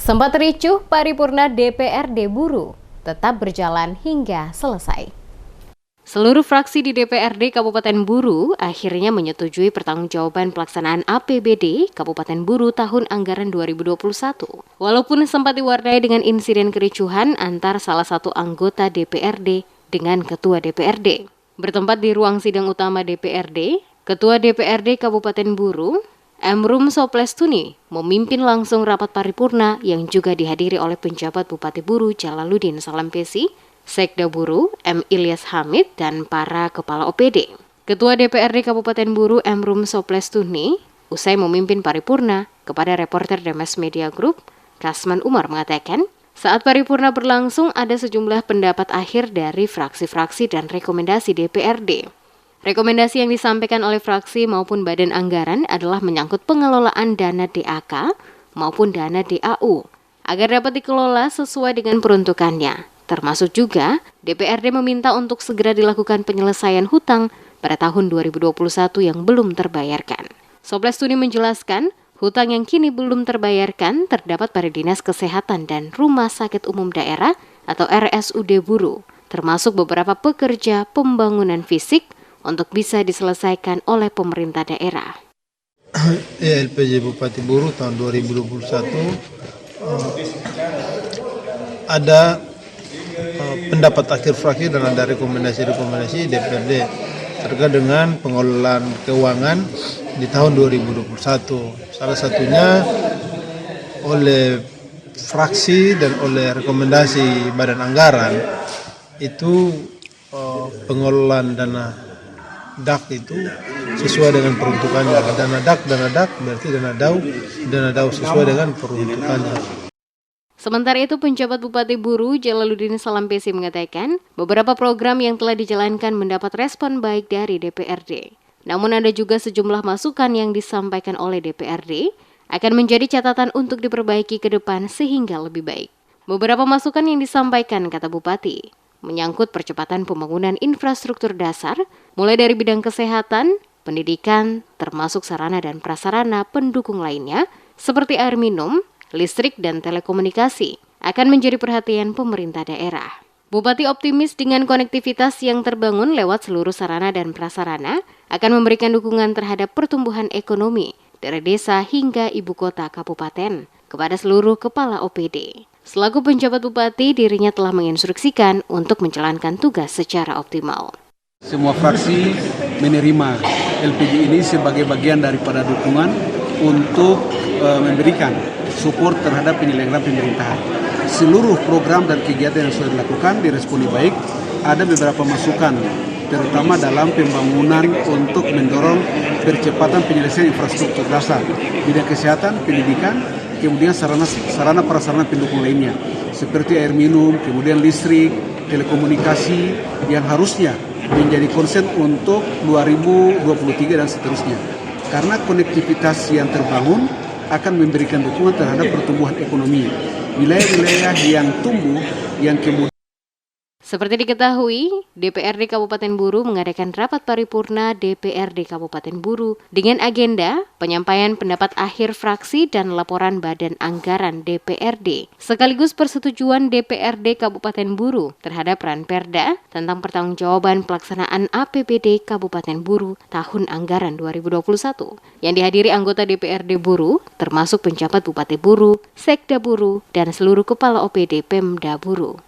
Sempat ricuh, paripurna DPRD Buru tetap berjalan hingga selesai. Seluruh fraksi di DPRD Kabupaten Buru akhirnya menyetujui pertanggungjawaban pelaksanaan APBD Kabupaten Buru tahun anggaran 2021. Walaupun sempat diwarnai dengan insiden kericuhan antar salah satu anggota DPRD dengan Ketua DPRD. Bertempat di ruang sidang utama DPRD, Ketua DPRD Kabupaten Buru, Emrum Soplestuni, memimpin langsung rapat paripurna yang juga dihadiri oleh penjabat Bupati Buru Jalaluddin Salampesi, Sekda Buru M. Ilyas Hamid, dan para kepala OPD. Ketua DPRD Kabupaten Buru Emrum Soplestuni, usai memimpin paripurna, kepada reporter Demes Media Group, Kasman Umar mengatakan, saat paripurna berlangsung ada sejumlah pendapat akhir dari fraksi-fraksi dan rekomendasi DPRD. Rekomendasi yang disampaikan oleh fraksi maupun badan anggaran adalah menyangkut pengelolaan dana DAK maupun dana DAU, agar dapat dikelola sesuai dengan peruntukannya. Termasuk juga, DPRD meminta untuk segera dilakukan penyelesaian hutang pada tahun 2021 yang belum terbayarkan. Soplestuni menjelaskan, hutang yang kini belum terbayarkan terdapat pada Dinas Kesehatan dan Rumah Sakit Umum Daerah atau RSUD Buru, termasuk beberapa pekerja pembangunan fisik untuk bisa diselesaikan oleh pemerintah daerah. LPJ Bupati Buru tahun 2021 ada pendapat akhir fraksi dan ada rekomendasi DPRD terkait dengan pengelolaan keuangan di tahun 2021. Salah satunya oleh fraksi dan oleh rekomendasi badan anggaran itu pengelolaan dana DAK itu sesuai dengan peruntukannya. Dana DAK berarti dana DAU sesuai dengan peruntukannya. Sementara itu, penjabat Bupati Buru Jalaluddin Salampesi mengatakan beberapa program yang telah dijalankan mendapat respon baik dari DPRD. Namun ada juga sejumlah masukan yang disampaikan oleh DPRD akan menjadi catatan untuk diperbaiki ke depan sehingga lebih baik. Beberapa masukan yang disampaikan, kata Bupati, menyangkut percepatan pembangunan infrastruktur dasar, mulai dari bidang kesehatan, pendidikan, termasuk sarana dan prasarana pendukung lainnya, seperti air minum, listrik, dan telekomunikasi, akan menjadi perhatian pemerintah daerah. Bupati optimis dengan konektivitas yang terbangun lewat seluruh sarana dan prasarana akan memberikan dukungan terhadap pertumbuhan ekonomi dari desa hingga ibu kota kabupaten kepada seluruh kepala OPD. Selaku penjabat Bupati, dirinya telah menginstruksikan untuk menjalankan tugas secara optimal. Semua fraksi menerima LPG ini sebagai bagian daripada dukungan untuk memberikan support terhadap penyelenggaraan pemerintahan. Seluruh program dan kegiatan yang sudah dilakukan diresponi baik. Ada beberapa masukan, terutama dalam pembangunan untuk mendorong percepatan penyelesaian infrastruktur dasar, bidang kesehatan, pendidikan, kemudian sarana prasarana pendukung lainnya, seperti air minum, kemudian listrik, telekomunikasi, yang harusnya menjadi konsen untuk 2023 dan seterusnya. Karena konektivitas yang terbangun akan memberikan dukungan terhadap pertumbuhan ekonomi. Wilayah-wilayah yang tumbuh, yang kemudian Seperti diketahui, DPRD Kabupaten Buru mengadakan rapat paripurna DPRD Kabupaten Buru dengan agenda penyampaian pendapat akhir fraksi dan laporan Badan Anggaran DPRD, sekaligus persetujuan DPRD Kabupaten Buru terhadap Ranperda tentang pertanggungjawaban pelaksanaan APBD Kabupaten Buru tahun anggaran 2021, yang dihadiri anggota DPRD Buru, termasuk penjabat Bupati Buru, Sekda Buru, dan seluruh kepala OPD Pemda Buru.